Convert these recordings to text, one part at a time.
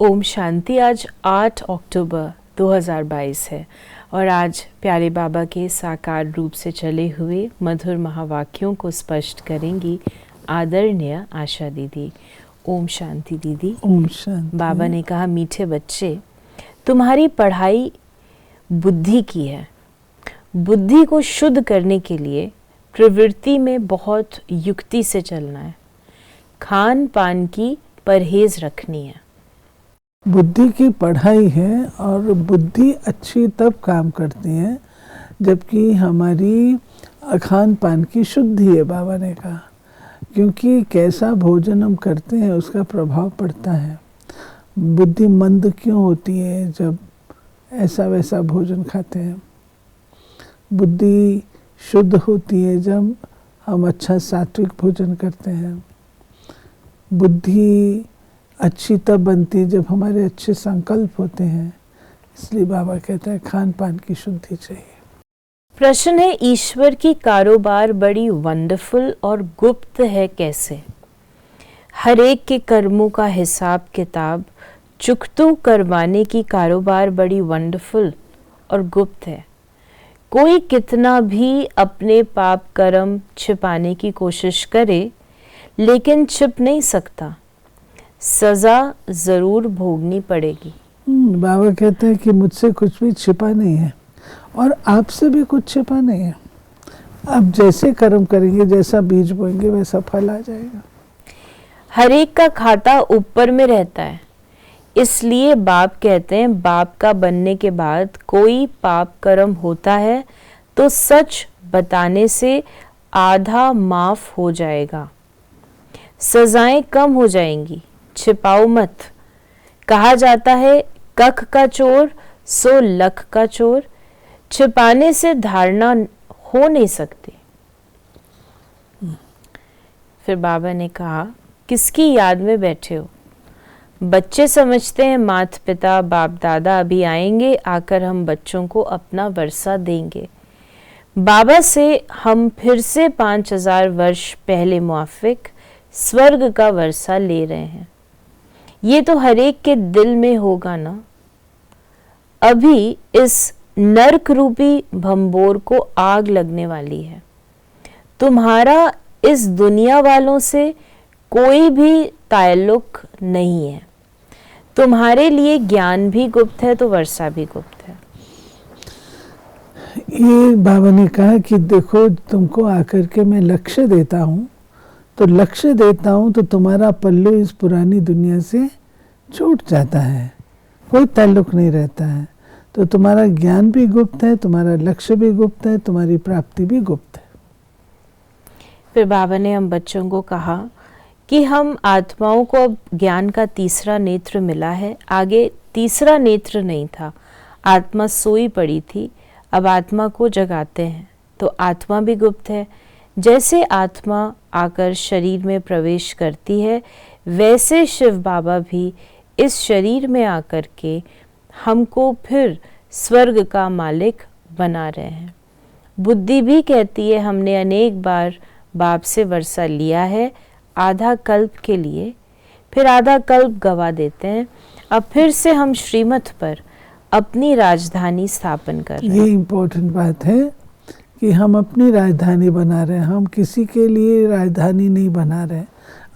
ओम शांति। आज 8 अक्टूबर 2022 है और आज प्यारे बाबा के साकार रूप से चले हुए मधुर महावाक्यों को स्पष्ट करेंगी आदरणीय आशा दीदी। ओम शांति दीदी। ओम शांति। बाबा ने कहा, मीठे बच्चे, तुम्हारी पढ़ाई बुद्धि की है। बुद्धि को शुद्ध करने के लिए प्रवृत्ति में बहुत युक्ति से चलना है। खान पान की परहेज रखनी है। बुद्धि की पढ़ाई है और बुद्धि अच्छी तब काम करती है जबकि हमारी खान पान की शुद्धि है, बाबा ने कहा, क्योंकि कैसा भोजन हम करते हैं उसका प्रभाव पड़ता है। बुद्धि मंद क्यों होती है जब ऐसा वैसा भोजन खाते हैं। बुद्धि शुद्ध होती है जब हम अच्छा सात्विक भोजन करते हैं। बुद्धि अच्छी तब बनती है जब हमारे अच्छे संकल्प होते हैं। इसलिए बाबा कहते हैं खान पान की शुद्धि चाहिए। प्रश्न है, ईश्वर की कारोबार बड़ी वंडरफुल और गुप्त है कैसे? हर एक के कर्मों का हिसाब किताब चुकतू करवाने की कारोबार बड़ी वंडरफुल और गुप्त है। कोई कितना भी अपने पाप कर्म छिपाने की कोशिश करे लेकिन छिप नहीं सकता। सजा जरूर भोगनी पड़ेगी। बाबा कहते हैं कि मुझसे कुछ भी छिपा नहीं है और आपसे भी कुछ छिपा नहीं है। आप जैसे कर्म करेंगे, जैसा बीज बोएंगे, वैसा फल आ जाएगा। हर एक का खाता ऊपर में रहता है। इसलिए बाप कहते हैं, बाप का बनने के बाद कोई पाप कर्म होता है तो सच बताने से आधा माफ हो जाएगा, सजाएं कम हो जाएंगी। छिपाओ मत। कहा जाता है, कख का चोर सो लख का चोर। छिपाने से धारणा हो नहीं सकती। फिर बाबा ने कहा, किसकी याद में बैठे हो? बच्चे समझते हैं माता पिता बाप दादा अभी आएंगे, आकर हम बच्चों को अपना वर्षा देंगे। बाबा से हम फिर से 5000 वर्ष पहले मुआफिक स्वर्ग का वर्षा ले रहे हैं। ये तो हर एक के दिल में होगा ना। अभी इस नरक रूपी भंबोर को आग लगने वाली है। तुम्हारा इस दुनिया वालों से कोई भी ताल्लुक नहीं है। तुम्हारे लिए ज्ञान भी गुप्त है तो वर्षा भी गुप्त है। ये बाबा ने कहा कि देखो, तुमको आकर के मैं लक्ष्य देता हूँ, तो लक्ष्य देता हूँ तो तुम्हारा पल्लू इस पुरानी दुनिया से छूट जाता है, कोई ताल्लुक नहीं रहता है। तो तुम्हारा ज्ञान भी गुप्त है, तुम्हारा लक्ष्य भी गुप्त है, तुम्हारी प्राप्ति भी गुप्त है। फिर बाबा ने हम बच्चों को कहा कि हम आत्माओं को अब ज्ञान का तीसरा नेत्र मिला है। आगे तीसरा नेत्र नहीं था, आत्मा सोई पड़ी थी। अब आत्मा को जगाते हैं तो आत्मा भी गुप्त है। जैसे आत्मा आकर शरीर में प्रवेश करती है, वैसे शिव बाबा भी इस शरीर में आकर के हमको फिर स्वर्ग का मालिक बना रहे हैं। बुद्धि भी कहती है, हमने अनेक बार बाप से वर्षा लिया है आधा कल्प के लिए, फिर आधा कल्प गवा देते हैं। अब फिर से हम श्रीमत पर अपनी राजधानी स्थापन कर रहे हैं। ये इम्पोर्टेंट बात है कि हम अपनी राजधानी बना रहे हैं। हम किसी के लिए राजधानी नहीं बना रहे,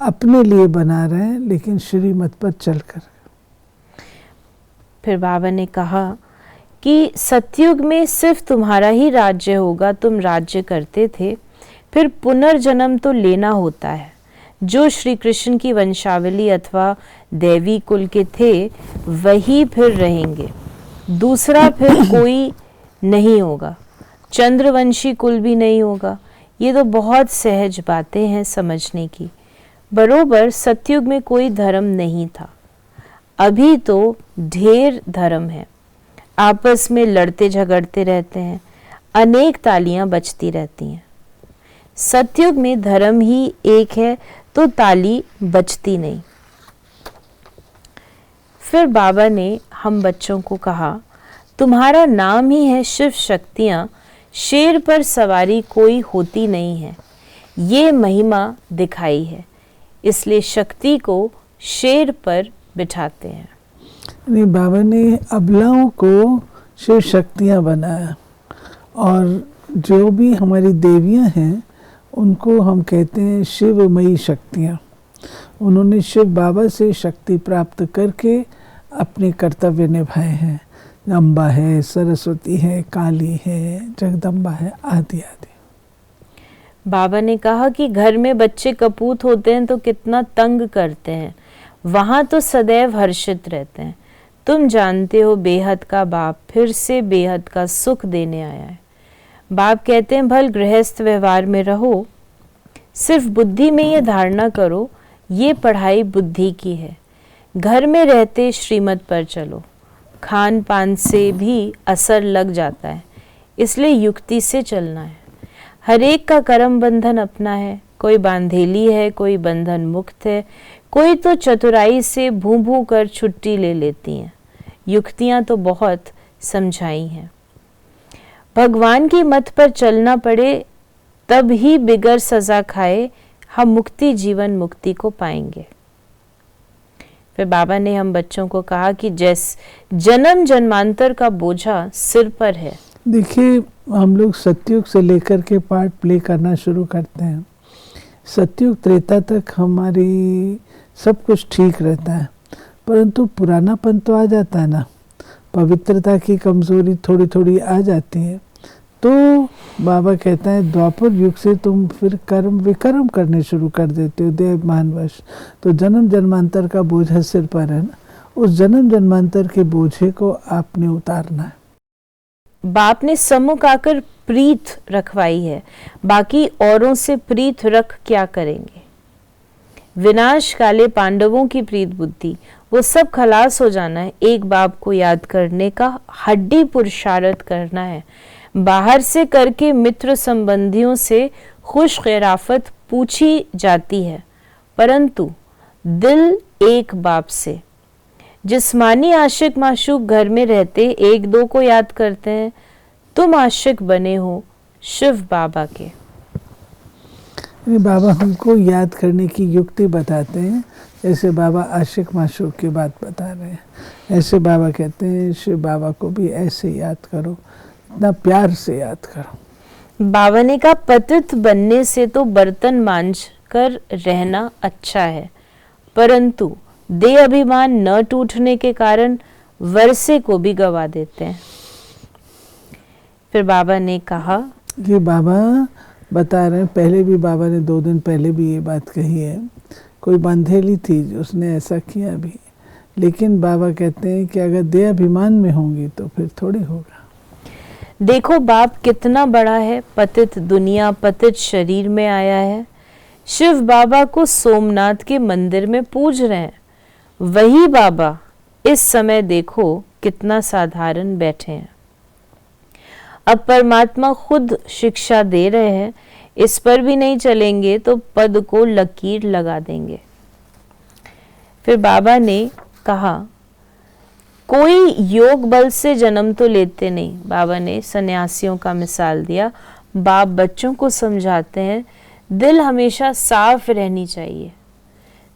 अपने लिए बना रहे हैं, लेकिन श्रीमत पर चलकर। फिर बाबा ने कहा कि सतयुग में सिर्फ तुम्हारा ही राज्य होगा, तुम राज्य करते थे, फिर पुनर्जन्म तो लेना होता है। जो श्री कृष्ण की वंशावली अथवा देवी कुल के थे वही फिर रहेंगे, दूसरा फिर कोई नहीं होगा। चंद्रवंशी कुल भी नहीं होगा। ये तो बहुत सहज बातें हैं समझने की। बरोबर सतयुग में कोई धर्म नहीं था, अभी तो ढेर धर्म है। आपस में लड़ते झगड़ते रहते हैं, अनेक तालियां बजती रहती हैं। सतयुग में धर्म ही एक है तो ताली बजती नहीं। फिर बाबा ने हम बच्चों को कहा, तुम्हारा नाम ही है शिव शक्तियां, शेर पर सवारी कोई होती नहीं है। ये महिमा दिखाई है, इसलिए शक्ति को शेर पर बिठाते हैं। यानी बाबा ने अबलाओं को शिव शक्तियाँ बनाया, और जो भी हमारी देवियाँ हैं उनको हम कहते हैं शिवमयी शक्तियाँ। उन्होंने शिव बाबा से शक्ति प्राप्त करके अपने कर्तव्य निभाए हैं। अम्बा है, सरस्वती है, काली है, जगदम्बा है, आदि आदि। बाबा ने कहा कि घर में बच्चे कपूत होते हैं तो कितना तंग करते हैं, वहाँ तो सदैव हर्षित रहते हैं। तुम जानते हो बेहद का बाप फिर से बेहद का सुख देने आया है। बाप कहते हैं भल गृहस्थ व्यवहार में रहो, सिर्फ बुद्धि में ये धारणा करो ये पढ़ाई बुद्धि की है। घर में रहते श्रीमत पर चलो, खान पान से भी असर लग जाता है, इसलिए युक्ति से चलना है। हर एक का कर्म बंधन अपना है, कोई बांधेली है, कोई बंधन मुक्त है, कोई तो चतुराई से भू भू कर छुट्टी ले लेती हैं। युक्तियां तो बहुत समझाई हैं। भगवान की मत पर चलना पड़े तब ही बिगर सजा खाए हम मुक्ति जीवन मुक्ति को पाएंगे। फिर बाबा ने हम बच्चों को कहा कि जन्म जन्मांतर का बोझा सिर पर है। देखिए, हम लोग सतयुग से लेकर के पार्ट प्ले करना शुरू करते हैं। सतयुग त्रेता तक हमारी सब कुछ ठीक रहता है, परंतु पुरानापन तो आ जाता है ना, पवित्रता की कमजोरी थोड़ी थोड़ी आ जाती है। तो बाबा कहता है द्वापर युग से तुम फिर कर्म विकर्म करने शुरू कर देते हो देवमानवश। तो जन्म जन्मांतर का बोझ सिर पर है ना, उस जन्म जन्मांतर के बोझे को आपने उतारना है। बाप ने सम्मुख आकर प्रीत रखवाई है, बाकी औरों से प्रीत रख क्या करेंगे। विनाश काले पांडवों की प्रीत बुद्धि, वो सब खलास हो जाना है। एक बाप को याद करने का हड्डी पुरुषार्थ करना है। बाहर से करके मित्र संबंधियों से खुश खैराफत पूछी जाती है, परंतु दिल एक बाप से। जिस्मानी आशिक माशूक घर में रहते एक दो को याद करते हैं, तुम आशिक बने हो शिव बाबा के। बाबा हमको याद करने की युक्ति बताते हैं, जैसे बाबा आशिक माशूक की बात बता रहे हैं, ऐसे बाबा कहते हैं शिव बाबा को भी ऐसे याद करो, इतना प्यार से याद करो। बाबा ने कहा पतित बनने से तो बर्तन मांझ कर रहना अच्छा है, परंतु देह अभिमान न टूटने के कारण वर्षे को भी गवा देते हैं। फिर बाबा ने कहा, ये बाबा बता रहे हैं, पहले भी बाबा ने 2 दिन पहले भी ये बात कही है। कोई बंधेली थी उसने ऐसा किया भी, लेकिन बाबा कहते हैं कि अगर देह अभिमान में होंगी तो फिर थोड़ी होगा। देखो बाप कितना बड़ा है, पतित दुनिया पतित शरीर में आया है। शिव बाबा को सोमनाथ के मंदिर में पूज रहे हैं, वही बाबा इस समय देखो कितना साधारण बैठे हैं। अब परमात्मा खुद शिक्षा दे रहे हैं, इस पर भी नहीं चलेंगे तो पद को लकीर लगा देंगे। फिर बाबा ने कहा कोई योग बल से जन्म तो लेते नहीं। बाबा ने सन्यासियों का मिसाल दिया। बाप बच्चों को समझाते हैं दिल हमेशा साफ रहनी चाहिए,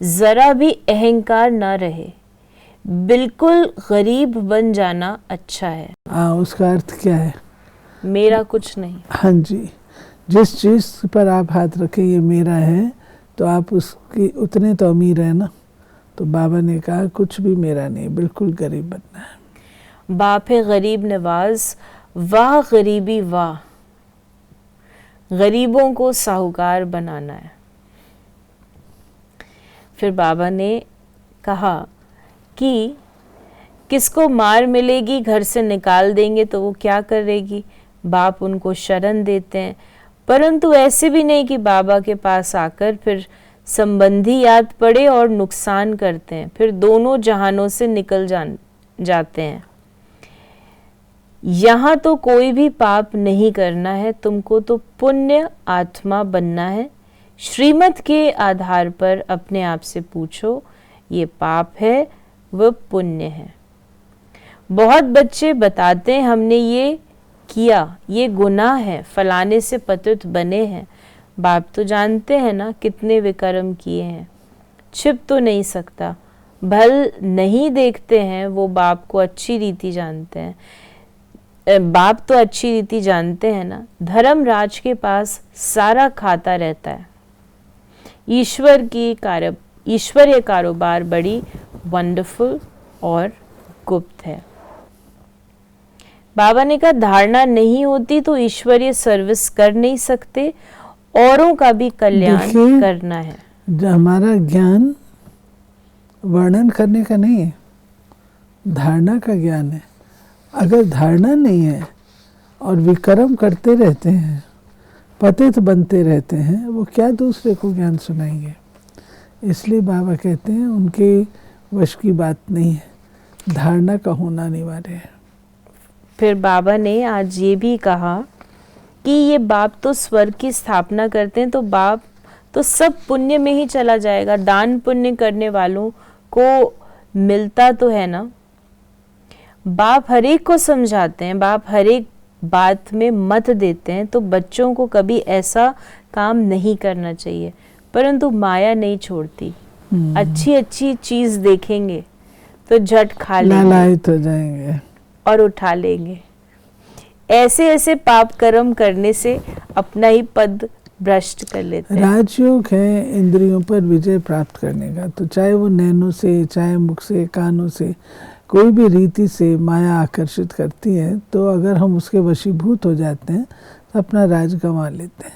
जरा भी अहंकार ना रहे, बिल्कुल गरीब बन जाना अच्छा है। उसका अर्थ क्या है? मेरा कुछ नहीं। हाँ जी, जिस चीज पर आप हाथ रखें ये मेरा है, तो आप उसकी उतने तो अमीर है ना। तो बाबा ने कहा कुछ भी मेरा नहीं, बिल्कुल गरीब बनना है। बाप है गरीब नवाज, वाह गरीबी वाह, गरीबों को साहूकार बनाना है। फिर बाबा ने कहा कि किसको मार मिलेगी घर से निकाल देंगे तो वो क्या करेगी। बाप उनको शरण देते हैं, परंतु ऐसे भी नहीं कि बाबा के पास आकर फिर संबंधी याद पड़े और नुकसान करते हैं, फिर दोनों जहानों से निकल जाते हैं। यहाँ तो कोई भी पाप नहीं करना है, तुमको तो पुण्य आत्मा बनना है। श्रीमत के आधार पर अपने आप से पूछो ये पाप है वह पुण्य है। बहुत बच्चे बताते हैं हमने ये किया, ये गुनाह है, फलाने से पतित बने हैं। बाप तो जानते हैं ना कितने विकर्म किए हैं, छिप तो नहीं सकता। भल नहीं देखते हैं वो बाप को अच्छी रीति जानते हैं। बाप तो अच्छी रीति जानते हैं ना। धर्मराज के पास सारा खाता रहता है। ईश्वरीय कारोबार बड़ी वंडरफुल और गुप्त है। बाबा ने कहा धारणा नहीं होती तो ईश्वरीय सर्विस कर नहीं सकते, औरों का भी कल्याण करना है। जो हमारा ज्ञान वर्णन करने का नहीं है, धारणा का ज्ञान है। अगर धारणा नहीं है और विक्रम करते रहते हैं, पतित बनते रहते हैं, वो क्या दूसरे को ज्ञान सुनाएंगे। इसलिए बाबा कहते हैं उनके वश की बात नहीं है, धारणा का होना अनिवार्य है। फिर बाबा ने आज ये भी कहा कि ये बाप तो स्वर्ग की स्थापना करते हैं, तो बाप तो सब पुण्य में ही चला जाएगा। दान पुण्य करने वालों को मिलता तो है ना। बाप हर एक को समझाते हैं, बाप हर एक बात में मत देते हैं, तो बच्चों को कभी ऐसा काम नहीं करना चाहिए। परंतु माया नहीं छोड़ती। अच्छी अच्छी चीज देखेंगे तो झट खा लेंगे, लालायित हो जाएंगे और उठा लेंगे। ऐसे ऐसे पाप कर्म करने से अपना ही पद भ्रष्ट कर लेते हैं। राजयोग है इंद्रियों पर विजय प्राप्त करने का। तो चाहे वो नैनों से, चाहे मुख से, कानों से, कोई भी रीति से माया आकर्षित करती है, तो अगर हम उसके वशीभूत हो जाते हैं तो अपना राज गंवा लेते हैं।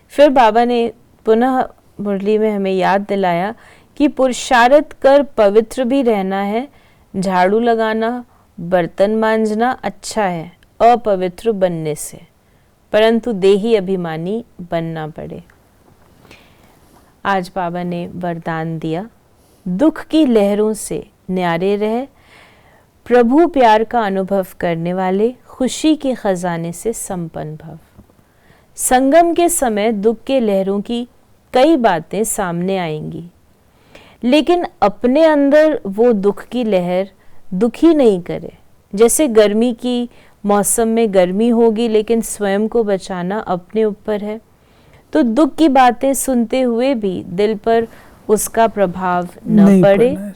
फिर बाबा ने पुनः मुरली में हमें याद दिलाया कि पुरुषार्थ कर पवित्र भी रहना है। झाड़ू लगाना, बर्तन मांजना अच्छा है अपवित्र बनने से, परंतु देही अभिमानी बनना पड़े। आज बाबा ने वरदान दिया, दुख की लहरों से न्यारे रहे, प्रभु प्यार का अनुभव करने वाले, खुशी के खजाने से संपन्न भव। संगम के समय दुख के लहरों की कई बातें सामने आएंगी, लेकिन अपने अंदर वो दुख की लहर दुखी नहीं करे। जैसे गर्मी की मौसम में गर्मी होगी, लेकिन स्वयं को बचाना अपने ऊपर है। तो दुख की बातें सुनते हुए भी दिल पर उसका प्रभाव न पड़े।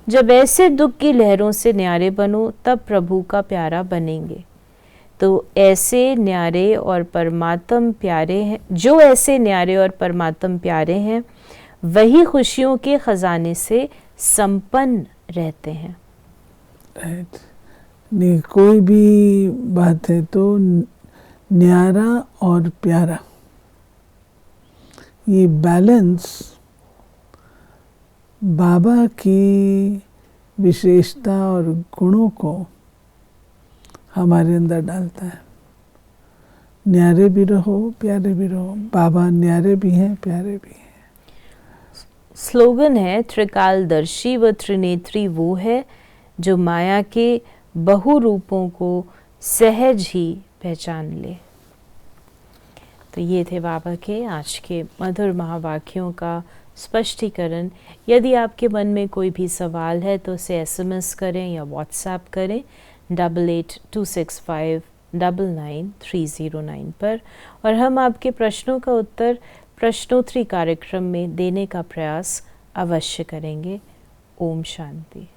जब ऐसे दुख की लहरों से न्यारे बनो, तब प्रभु का प्यारा बनेंगे। तो ऐसे न्यारे और परमात्म प्यारे हैं, जो ऐसे न्यारे और परमात्म प्यारे हैं, वही खुशियों के खजाने से संपन्न रहते हैं। नहीं, कोई भी बात है तो न्यारा और प्यारा, ये बैलेंस बाबा की विशेषता और गुणों को हमारे अंदर डालता है। न्यारे भी रहो, प्यारे भी रहो। बाबा न्यारे भी हैं, प्यारे भी हैं। स्लोगन है, त्रिकालदर्शी व त्रिनेत्री वो है जो माया के बहु रूपों को सहज ही पहचान ले। तो ये थे बाबा के आज के मधुर महावाक्यों का स्पष्टीकरण। यदि आपके मन में कोई भी सवाल है तो उसे SMS करें या WhatsApp करें 8826599309 पर, और हम आपके प्रश्नों का उत्तर प्रश्नोत्तरी कार्यक्रम में देने का प्रयास अवश्य करेंगे। ओम शांति।